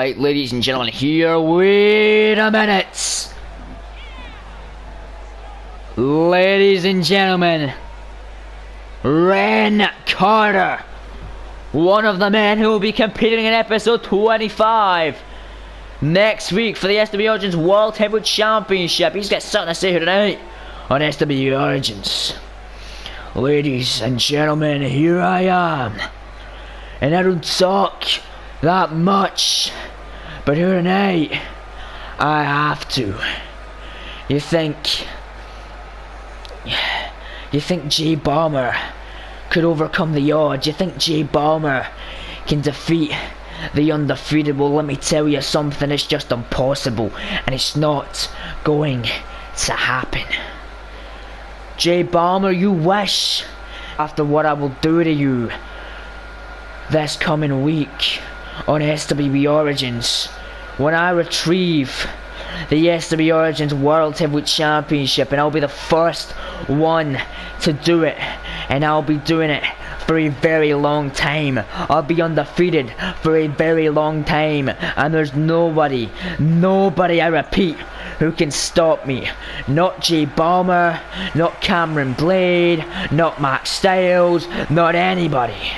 Alright, ladies and gentlemen, here, wait a minute. Ladies and gentlemen, Ren Carter, one of the men who will be competing in episode 25 next week for the SWE Origins World Heavyweight Championship. He's got something to say here tonight on SWE Origins. Ladies and gentlemen, here I am. And I don't talk that much, but here tonight, I have to. You think Jay Balmer could overcome the odds? You think Jay Balmer can defeat the undefeated? Well, let me tell you something, it's just impossible, and it's not going to happen. Jay Balmer, you wish, after what I will do to you this coming week on SWE Origins, when I retrieve the SWE Origins World Heavyweight Championship, and I'll be the first one to do it, and I'll be doing it for a very long time. I'll be undefeated for a very long time, and there's nobody, I repeat, who can stop me. Not Jay Balmer, not Cameron Blade, not Max Styles, not anybody.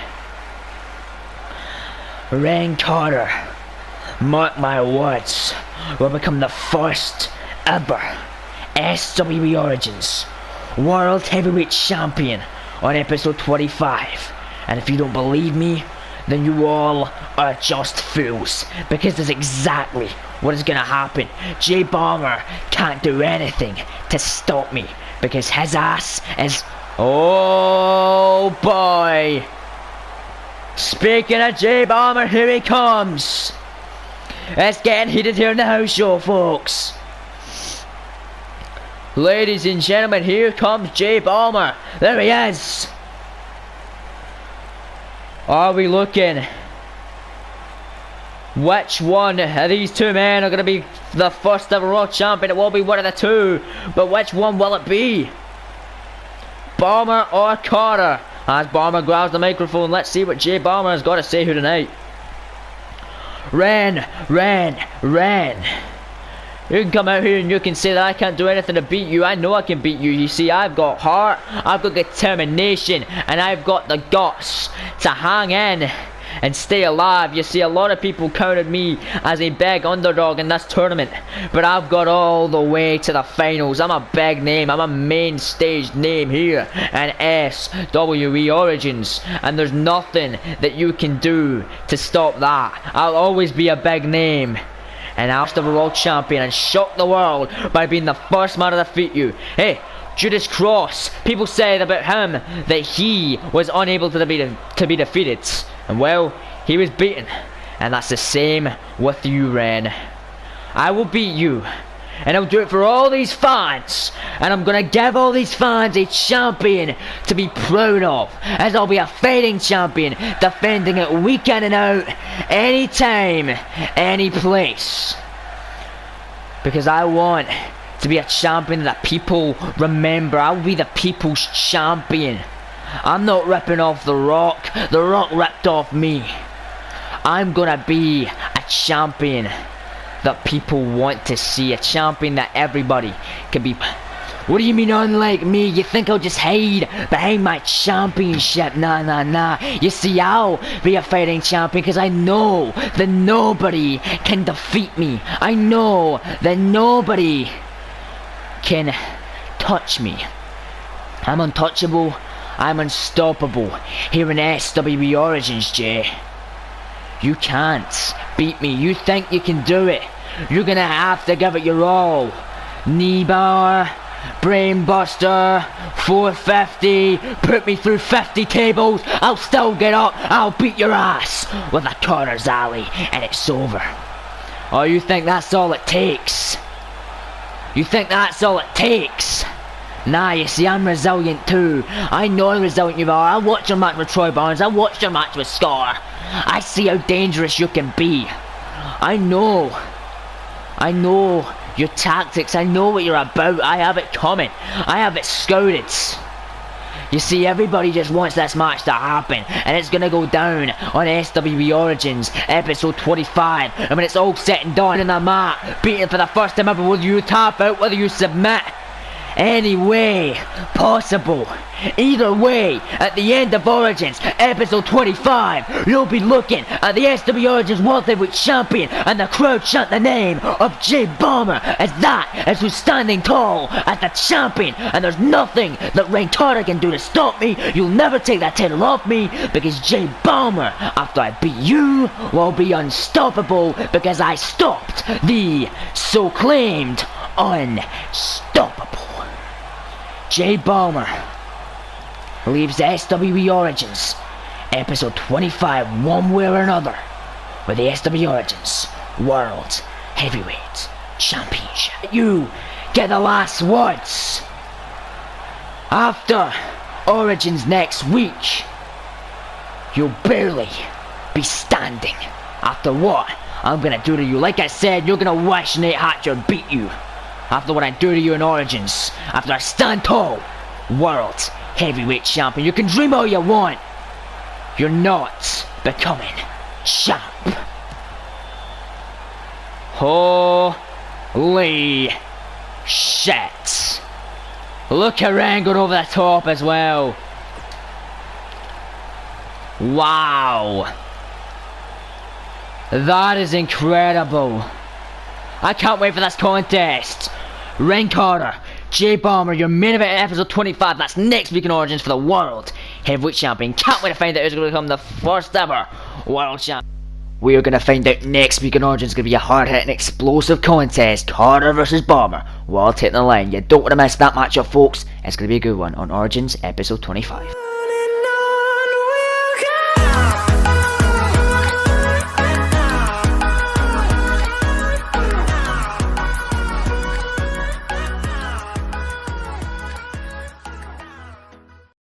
Ren Carter, mark my words, will become the first ever SWE Origins World Heavyweight Champion on episode 25. And if you don't believe me, then you all are just fools, because that's exactly what is gonna happen. Jay Balmer can't do anything to stop me, because his ass is... Oh boy! Speaking of Jay Balmer, here he comes! It's getting heated here in the house show, folks. Ladies and gentlemen, here comes Jay Balmer. There he is. Are we looking? Which one of these two men are going to be the first ever world champion? It will be one of the two, but which one will it be? Balmer or Carter? As Balmer grabs the microphone, let's see what Jay Balmer has got to say here tonight. Ren. You can come out here and you can say that I can't do anything to beat you. I know I can beat you. You see, I've got heart, I've got determination, and I've got the guts to hang in and stay alive. You see, a lot of people counted me as a big underdog in this tournament, but I've got all the way to the finals. I'm a big name, I'm a main stage name here in SWE Origins, and there's nothing that you can do to stop that. I'll always be a big name, and I'll be the world champion and shock the world by being the first man to defeat you. Hey, Judas Cross, people said about him that he was unable to be defeated, and well, he was beaten, and that's the same with you, Ren. I will beat you, and I'll do it for all these fans, and I'm gonna give all these fans a champion to be proud of, as I'll be a fighting champion, defending it week in and out, anytime, any place, because I want to be a champion that people remember. I'll be the people's champion. I'm not ripping off The Rock ripped off me. I'm gonna be a champion that people want to see, a champion that everybody can be. What do you mean unlike me? You think I'll just hide behind my championship? Nah. You see, I'll be a fighting champion because I know that nobody can defeat me. I know that nobody can touch me. I'm untouchable, I'm unstoppable here in SWE Origins, Jay. You can't beat me. You think you can do it? You're gonna have to give it your all. Knee bar, brain buster, 450, put me through 50 tables, I'll still get up, I'll beat your ass with a Carter's Alley, and it's over. Oh, you think that's all it takes? You think that's all it takes? Nah, you see, I'm resilient too. I know how resilient you are. I watched your match with Troy Barnes. I watched your match with Scar. I see how dangerous you can be. I know your tactics. I know what you're about. I have it coming. I have it scouted. You see, everybody just wants this match to happen, and it's gonna go down on SWE Origins episode 25. And when it's all said and done in the mat, beating for the first time ever, whether you tap out, whether you submit, any way possible, either way, at the end of Origins episode 25, you'll be looking at the SWE Origins World Heavyweight Champion, and the crowd chant the name of Jay Balmer as who's standing tall as the champion, and there's nothing that Ren Carter can do to stop me. You'll never take that title off me, because Jay Balmer, after I beat you, will be unstoppable, because I stopped the so-claimed unstoppable. Jay Balmer leaves SWE Origins episode 25 one way or another with the SWE Origins World Heavyweight Championship. You get the last words. After Origins next week, you'll barely be standing after what I'm gonna do to you. Like I said, you're gonna wish Nate Hatcher beat you after what I do to you in Origins. After I stand tall, World Heavyweight Champion. You can dream all you want, you're not becoming champ. Holy shit. Look at Ren going over the top as well. Wow. That is incredible. I can't wait for this contest. Ren Carter, Jay Balmer, your main event episode 25. That's next week in Origins for the World Heavyweight Champion. Can't wait to find out who's going to become the first ever World Champion. We are going to find out next week in Origins. It's going to be a hard-hitting, explosive contest. Carter versus Balmer. World hitting the line. You don't want to miss that matchup, folks. It's going to be a good one on Origins episode 25.